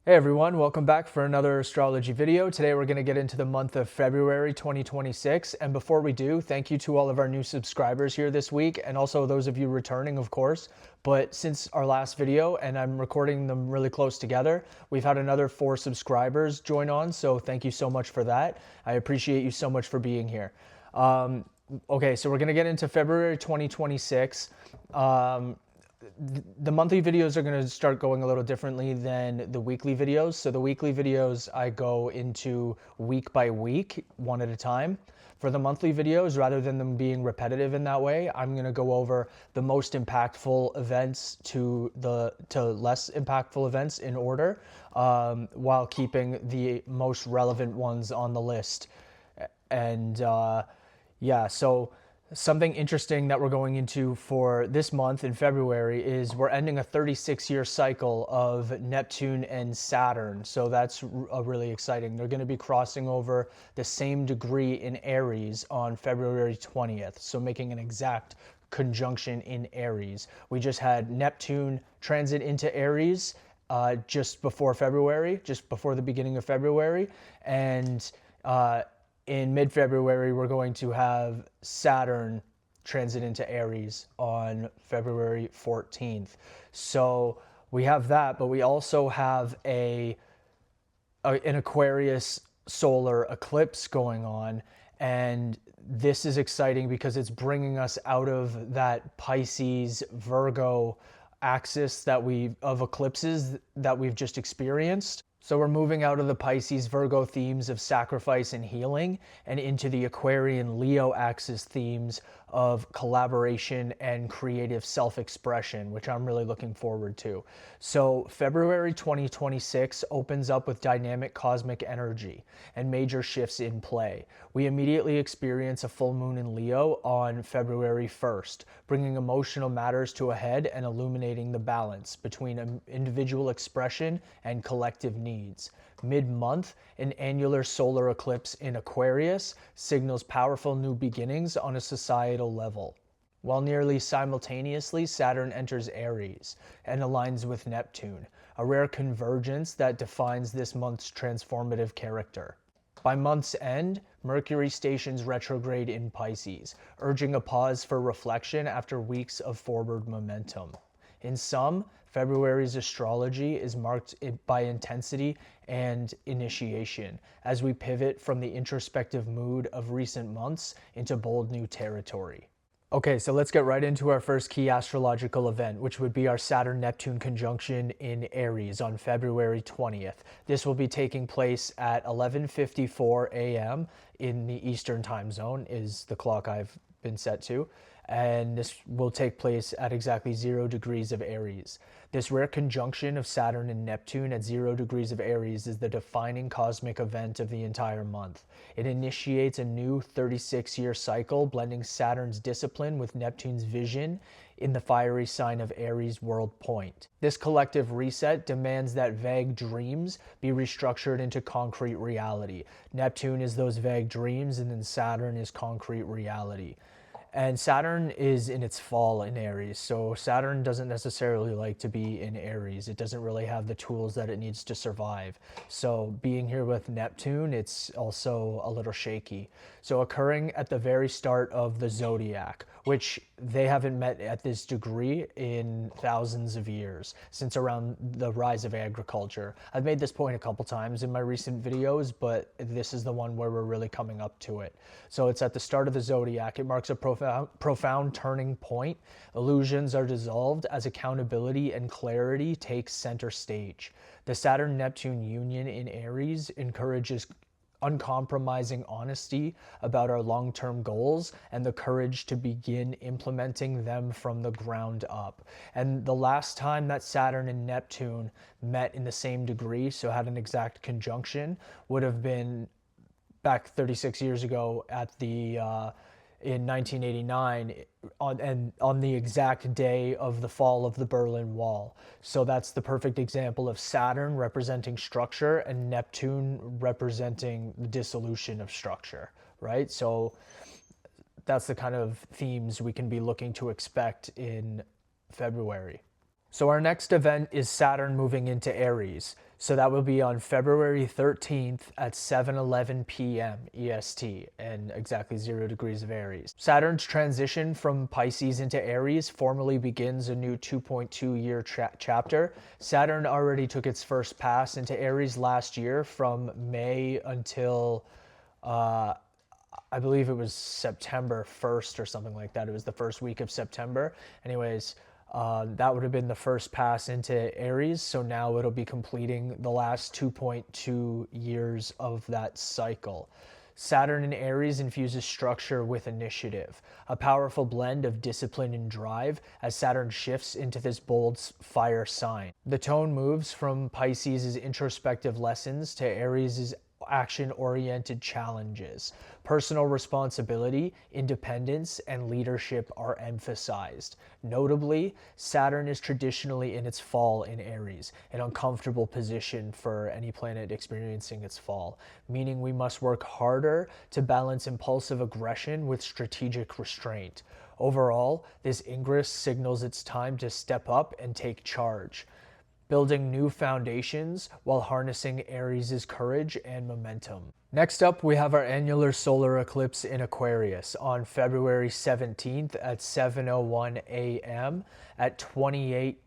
Hey everyone, welcome back for another astrology video. Today we're going to get into the month of February 2026. And before we do, thank you to all of our new subscribers here this week, and also those of you returning, of course. But since our last video, and I'm recording them really close together, we've had another 4 subscribers join on. So thank you so much for that. I appreciate you so much for being here. Okay, so we're going to get into February 2026. The monthly videos are going to start going a little differently than the weekly videos. So the weekly videos, I go into week by week, one at a time. For the monthly videos, rather than them being repetitive in that way, I'm going to go over the most impactful events to less impactful events in order, while keeping the most relevant ones on the list. And yeah, so something interesting that we're going into for this month in February is we're ending a 36-year cycle of Neptune and Saturn. So that's really exciting. They're going to be crossing over the same degree in Aries on February 20th. So making an exact conjunction in Aries. We just had Neptune transit into Aries just before February, just before the beginning of February. And in mid-February, we're going to have Saturn transit into Aries on February 14th. So we have that, but we also have an Aquarius solar eclipse going on. And this is exciting because it's bringing us out of that Pisces Virgo axis of eclipses that we've just experienced. So we're moving out of the Pisces Virgo themes of sacrifice and healing and into the Aquarian Leo axis themes of collaboration and creative self-expression, which I'm really looking forward to. So February 2026 opens up with dynamic cosmic energy and major shifts in play. We immediately experience a full moon in Leo on February 1st, bringing emotional matters to a head and illuminating the balance between individual expression and collective needs. Mid-month, an annular solar eclipse in Aquarius signals powerful new beginnings on a societal level. While nearly simultaneously, Saturn enters Aries and aligns with Neptune, a rare convergence that defines this month's transformative character. By month's end, Mercury stations retrograde in Pisces, urging a pause for reflection after weeks of forward momentum. In sum, February's astrology is marked by intensity and initiation as we pivot from the introspective mood of recent months into bold new territory. Okay, so let's get right into our first key astrological event, which would be our Saturn-Neptune conjunction in Aries on February 20th. This will be taking place at 11:54 a.m. in the Eastern time zone, is the clock I've been set to. And this will take place at exactly 0 degrees of Aries. This rare conjunction of Saturn and Neptune at 0 degrees of Aries is the defining cosmic event of the entire month. It initiates a new 36-year cycle, blending Saturn's discipline with Neptune's vision in the fiery sign of Aries' world point. This collective reset demands that vague dreams be restructured into concrete reality. Neptune is those vague dreams, and then Saturn is concrete reality. And Saturn is in its fall in Aries, so Saturn doesn't necessarily like to be in Aries. It doesn't really have the tools that it needs to survive. So being here with Neptune, it's also a little shaky. So occurring at the very start of the zodiac, which they haven't met at this degree in thousands of years, since around the rise of agriculture. I've made this point a couple times in my recent videos, but this is the one where we're really coming up to it. So it's at the start of the zodiac. It marks a profound turning point. Illusions are dissolved as accountability and clarity takes center stage. The Saturn-Neptune union in Aries encourages uncompromising honesty about our long-term goals and the courage to begin implementing them from the ground up. And the last time that Saturn and Neptune met in the same degree, so had an exact conjunction, would have been back 36 years ago at the in 1989 on the exact day of the fall of the Berlin Wall. So that's the perfect example of Saturn representing structure and Neptune representing the dissolution of structure, right? So that's the kind of themes we can be looking to expect in February. So our next event is Saturn moving into Aries. So that will be on February 13th at 7:11 p.m. EST and exactly 0 degrees of Aries. Saturn's transition from Pisces into Aries formally begins a new 2.2-year chapter. Saturn already took its first pass into Aries last year from May until I believe it was September 1st or something like that. It was the first week of September. Anyways, that would have been the first pass into Aries. So now it'll be completing the last 2.2 years of that cycle. Saturn in Aries infuses structure with initiative, a powerful blend of discipline and drive as Saturn shifts into this bold fire sign. The tone moves from Pisces' introspective lessons to Aries' action-oriented challenges. Personal responsibility, independence, and leadership are emphasized. Notably, Saturn is traditionally in its fall in Aries, an uncomfortable position for any planet experiencing its fall, meaning we must work harder to balance impulsive aggression with strategic restraint. Overall, this ingress signals it's time to step up and take charge, building new foundations while harnessing Aries' courage and momentum. Next up, we have our annular solar eclipse in Aquarius on February 17th at 7:01 a.m. at 28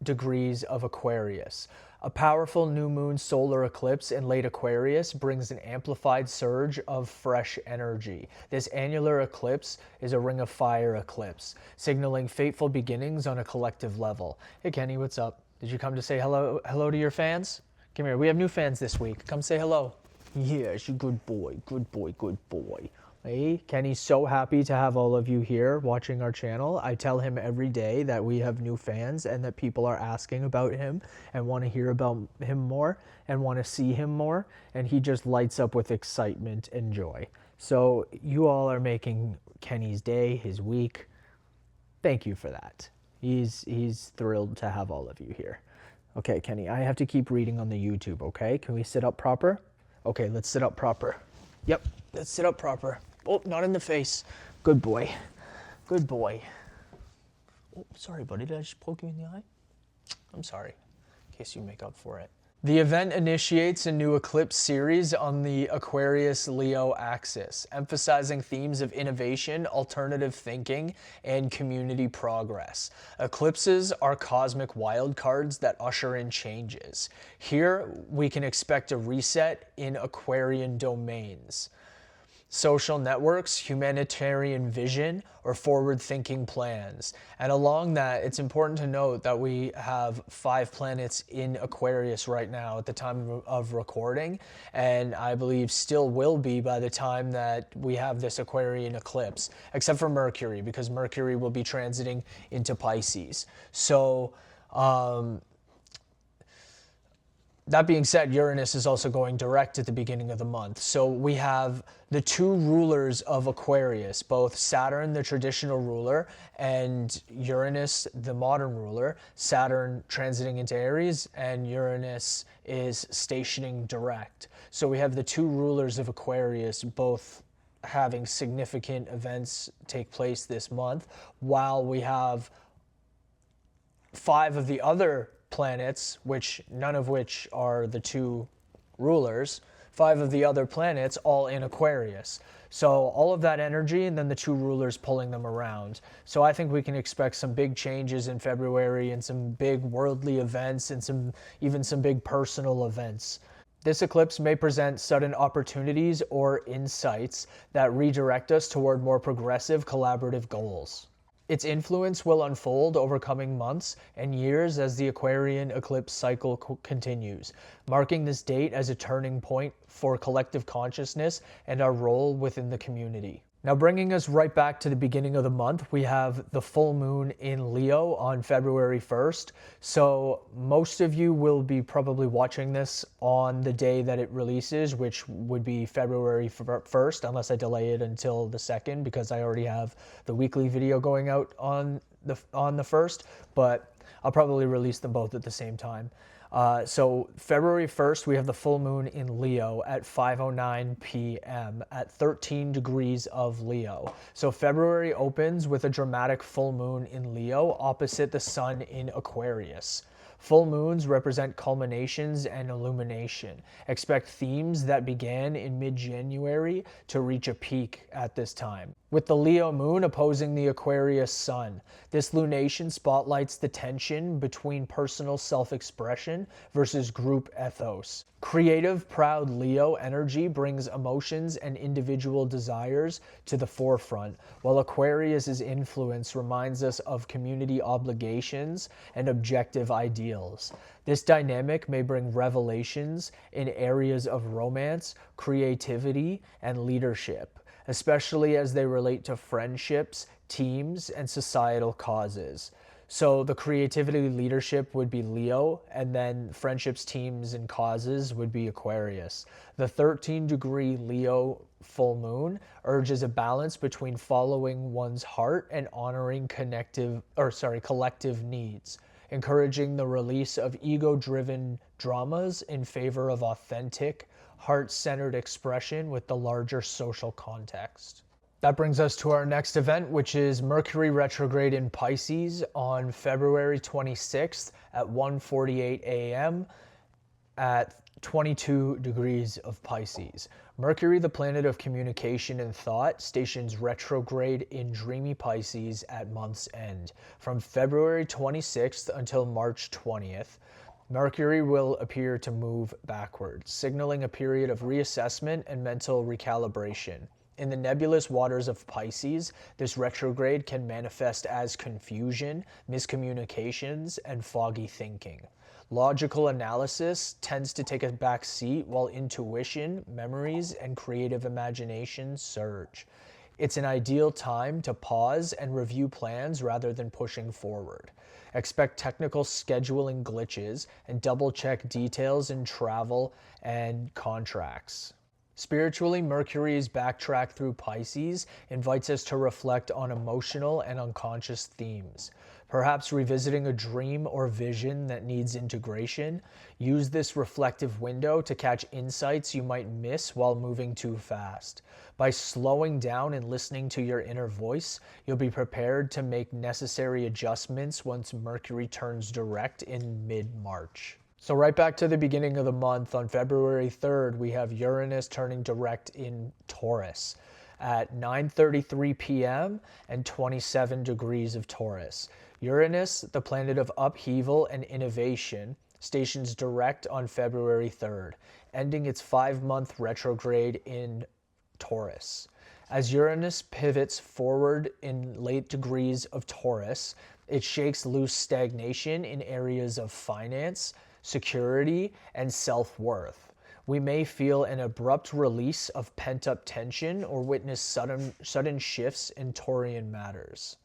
degrees of Aquarius. A powerful new moon solar eclipse in late Aquarius brings an amplified surge of fresh energy. This annular eclipse is a ring of fire eclipse, signaling fateful beginnings on a collective level. Hey Kenny, what's up? Did you come to say hello to your fans? Come here, we have new fans this week. Come say hello. Yes, you good boy, good boy, good boy. Hey, Kenny's so happy to have all of you here watching our channel. I tell him every day that we have new fans and that people are asking about him and want to hear about him more and want to see him more. And he just lights up with excitement and joy. So you all are making Kenny's day, his week. Thank you for that. He's thrilled to have all of you here. Okay, Kenny, I have to keep reading on the YouTube, okay? Can we sit up proper? Okay, let's sit up proper. Yep, let's sit up proper. Oh, not in the face. Good boy. Good boy. Oh, sorry, buddy. Did I just poke you in the eye? I'm sorry, in case you make up for it. The event initiates a new eclipse series on the Aquarius-Leo axis, emphasizing themes of innovation, alternative thinking, and community progress. Eclipses are cosmic wildcards that usher in changes. Here, we can expect a reset in Aquarian domains: social networks, humanitarian vision, or forward-thinking plans. And along that, it's important to note that we have 5 planets in Aquarius right now at the time of recording, and I believe still will be by the time that we have this Aquarian eclipse, except for Mercury, because Mercury will be transiting into Pisces. So, that being said, Uranus is also going direct at the beginning of the month. So we have the 2 rulers of Aquarius, both Saturn, the traditional ruler, and Uranus, the modern ruler. Saturn transiting into Aries, and Uranus is stationing direct. So we have the 2 rulers of Aquarius both having significant events take place this month, while we have 5 of the other planets, none of which are the 2 rulers, 5 of the other planets all in Aquarius. So all of that energy and then the 2 rulers pulling them around. So I think we can expect some big changes in February and some big worldly events and even some big personal events. This eclipse may present sudden opportunities or insights that redirect us toward more progressive collaborative goals. Its influence will unfold over coming months and years as the Aquarian eclipse cycle continues, marking this date as a turning point for collective consciousness and our role within the community. Now, bringing us right back to the beginning of the month, we have the full moon in Leo on February 1st. So most of you will be probably watching this on the day that it releases, which would be February 1st, unless I delay it until the 2nd, because I already have the weekly video going out on the 1st, but I'll probably release them both at the same time. So February 1st, we have the full moon in Leo at 5:09 p.m. at 13 degrees of Leo. So February opens with a dramatic full moon in Leo opposite the sun in Aquarius. Full moons represent culminations and illumination. Expect themes that began in mid-January to reach a peak at this time. With the Leo moon opposing the Aquarius sun, this lunation spotlights the tension between personal self-expression versus group ethos. Creative, proud Leo energy brings emotions and individual desires to the forefront, while Aquarius's influence reminds us of community obligations and objective ideals. This dynamic may bring revelations in areas of romance, creativity, and leadership, especially as they relate to friendships, teams, and societal causes. So the creativity leadership would be Leo, and then friendships, teams, and causes would be Aquarius. The 13-degree Leo full moon urges a balance between following one's heart and honoring collective needs, encouraging the release of ego-driven dramas in favor of authentic, heart-centered expression with the larger social context. That brings us to our next event, which is Mercury retrograde in Pisces on February 26th at 1:48 a.m. at 22 degrees of Pisces. Mercury, the planet of communication and thought, stations retrograde in dreamy Pisces at month's end. From February 26th until March 20th, Mercury will appear to move backwards, signaling a period of reassessment and mental recalibration. In the nebulous waters of Pisces, this retrograde can manifest as confusion, miscommunications, and foggy thinking. Logical analysis tends to take a back seat while intuition, memories, and creative imagination surge. It's an ideal time to pause and review plans rather than pushing forward. Expect technical scheduling glitches and double-check details in travel and contracts. Spiritually, Mercury's backtrack through Pisces invites us to reflect on emotional and unconscious themes. Perhaps revisiting a dream or vision that needs integration. Use this reflective window to catch insights you might miss while moving too fast. By slowing down and listening to your inner voice, you'll be prepared to make necessary adjustments once Mercury turns direct in mid-March. So right back to the beginning of the month, on February 3rd, we have Uranus turning direct in Taurus at 9:33 p.m. and 27 degrees of Taurus. Uranus, the planet of upheaval and innovation, stations direct on February 3rd, ending its 5-month retrograde in Taurus. As Uranus pivots forward in late degrees of Taurus, it shakes loose stagnation in areas of finance, security, and self-worth. We may feel an abrupt release of pent-up tension or witness sudden shifts in Taurian matters.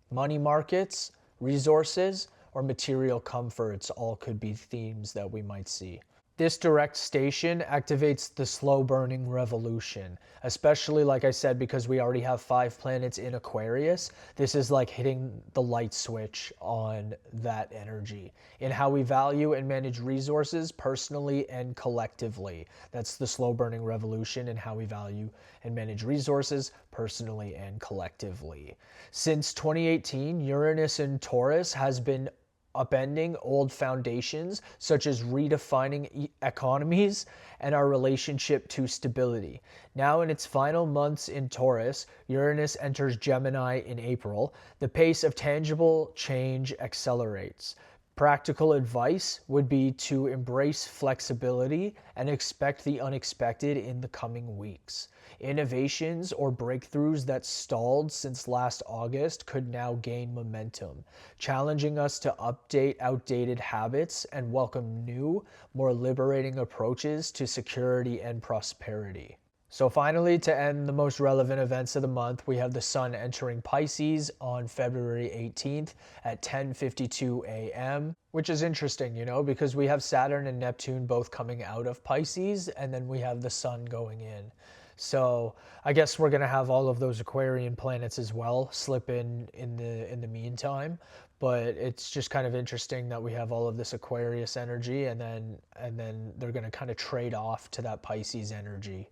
Money markets, resources, or material comforts all could be themes that we might see. This direct station activates the slow-burning revolution, especially, like I said, because we already have 5 planets in Aquarius. This is like hitting the light switch on that energy in how we value and manage resources personally and collectively. That's the slow-burning revolution in how we value and manage resources personally and collectively. Since 2018, Uranus in Taurus has been upending old foundations, such as redefining economies and our relationship to stability. Now in its final months in Taurus, Uranus enters Gemini in April. The pace of tangible change accelerates. Practical advice would be to embrace flexibility and expect the unexpected in the coming weeks. Innovations or breakthroughs that stalled since last August could now gain momentum, challenging us to update outdated habits and welcome new, more liberating approaches to security and prosperity. So finally, to end the most relevant events of the month, we have the Sun entering Pisces on February 18th at 10:52 a.m., which is interesting, because we have Saturn and Neptune both coming out of Pisces, and then we have the Sun going in. So I guess we're going to have all of those Aquarian planets as well slip in the meantime. but it's just kind of interesting that we have all of this Aquarius energy, and then they're going to kind of trade off to that Pisces energy.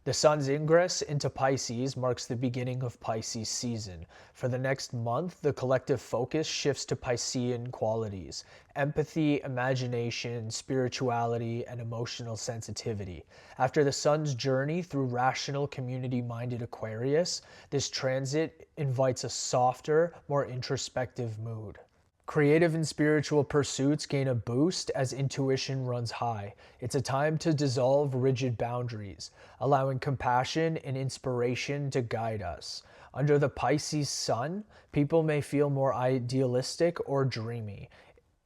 The sun's ingress into Pisces marks the beginning of Pisces season. For the next month, the collective focus shifts to Piscean qualities: empathy, imagination, spirituality, and emotional sensitivity. After the sun's journey through rational, community-minded Aquarius, this transit invites a softer, more introspective mood. Creative and spiritual pursuits gain a boost as intuition runs high. It's a time to dissolve rigid boundaries, allowing compassion and inspiration to guide us. Under the Pisces sun, people may feel more idealistic or dreamy.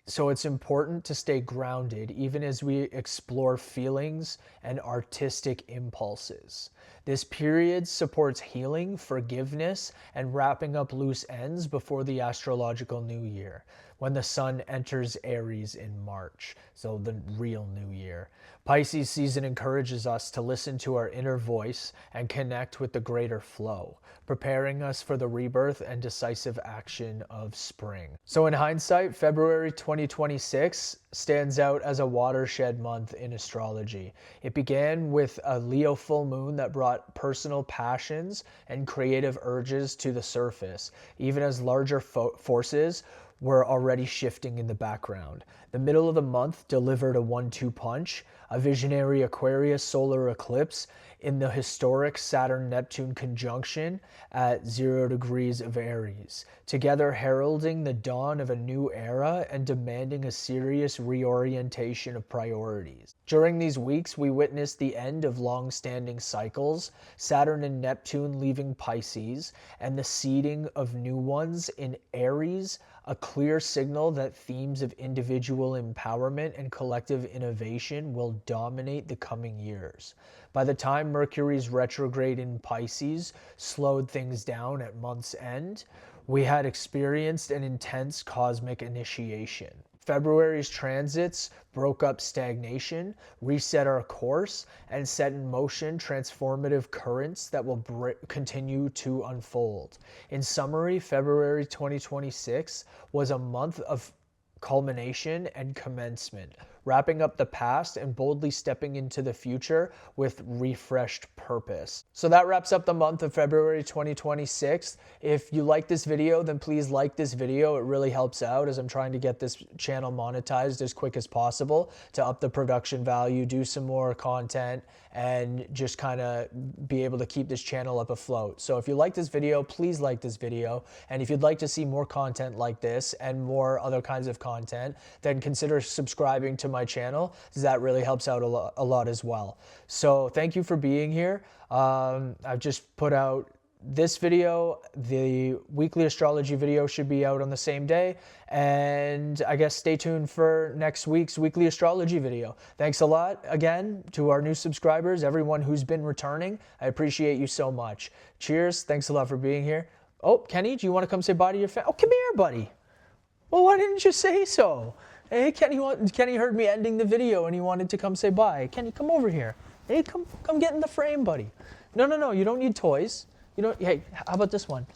So it's important to stay grounded even as we explore feelings and artistic impulses. This period supports healing, forgiveness, and wrapping up loose ends before the astrological new year, when the sun enters Aries in March, so the real new year. Pisces season encourages us to listen to our inner voice and connect with the greater flow, preparing us for the rebirth and decisive action of spring. So in hindsight, February 2026 stands out as a watershed month in astrology. It began with a Leo full moon that brought personal passions and creative urges to the surface, even as larger forces were already shifting in the background. The middle of the month delivered a 1-2 punch, a visionary Aquarius solar eclipse in the historic Saturn-Neptune conjunction at 0 degrees of Aries, together heralding the dawn of a new era and demanding a serious reorientation of priorities. During these weeks, we witnessed the end of long-standing cycles, Saturn and Neptune leaving Pisces, and the seeding of new ones in Aries, a clear signal that themes of individual empowerment and collective innovation will dominate the coming years. By the time Mercury's retrograde in Pisces slowed things down at month's end, we had experienced an intense cosmic initiation. February's transits broke up stagnation, reset our course, and set in motion transformative currents that will continue to unfold. In summary, February 2026 was a month of culmination and commencement, wrapping up the past and boldly stepping into the future with refreshed purpose. So that wraps up the month of February 2026. If you like this video, then please like this video. It really helps out as I'm trying to get this channel monetized as quick as possible to up the production value, do some more content, and just kind of be able to keep this channel up afloat. So if you like this video, please like this video. And if you'd like to see more content like this and more other kinds of content, then consider subscribing to my channel, because that really helps out a lot as well. So thank you for being here. I've just put out this video. The weekly astrology video should be out on the same day, and I guess stay tuned for next week's weekly astrology video. Thanks a lot again to our new subscribers, everyone who's been returning. I appreciate you so much. Cheers. Thanks a lot for being here. Oh, Kenny, do you want to come say bye to your family? Oh, come here, buddy. Well, why didn't you say so? Hey, Kenny heard me ending the video and he wanted to come say bye. Kenny, come over here. Hey, come get in the frame, buddy. No, you don't need toys. You don't. Hey, how about this one?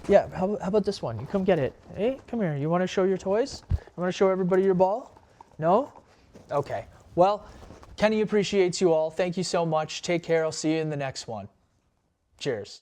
Yeah, how about this one? You come get it. Hey, come here. You want to show your toys? You want to show everybody your ball? No? Okay. Well, Kenny appreciates you all. Thank you so much. Take care. I'll see you in the next one. Cheers.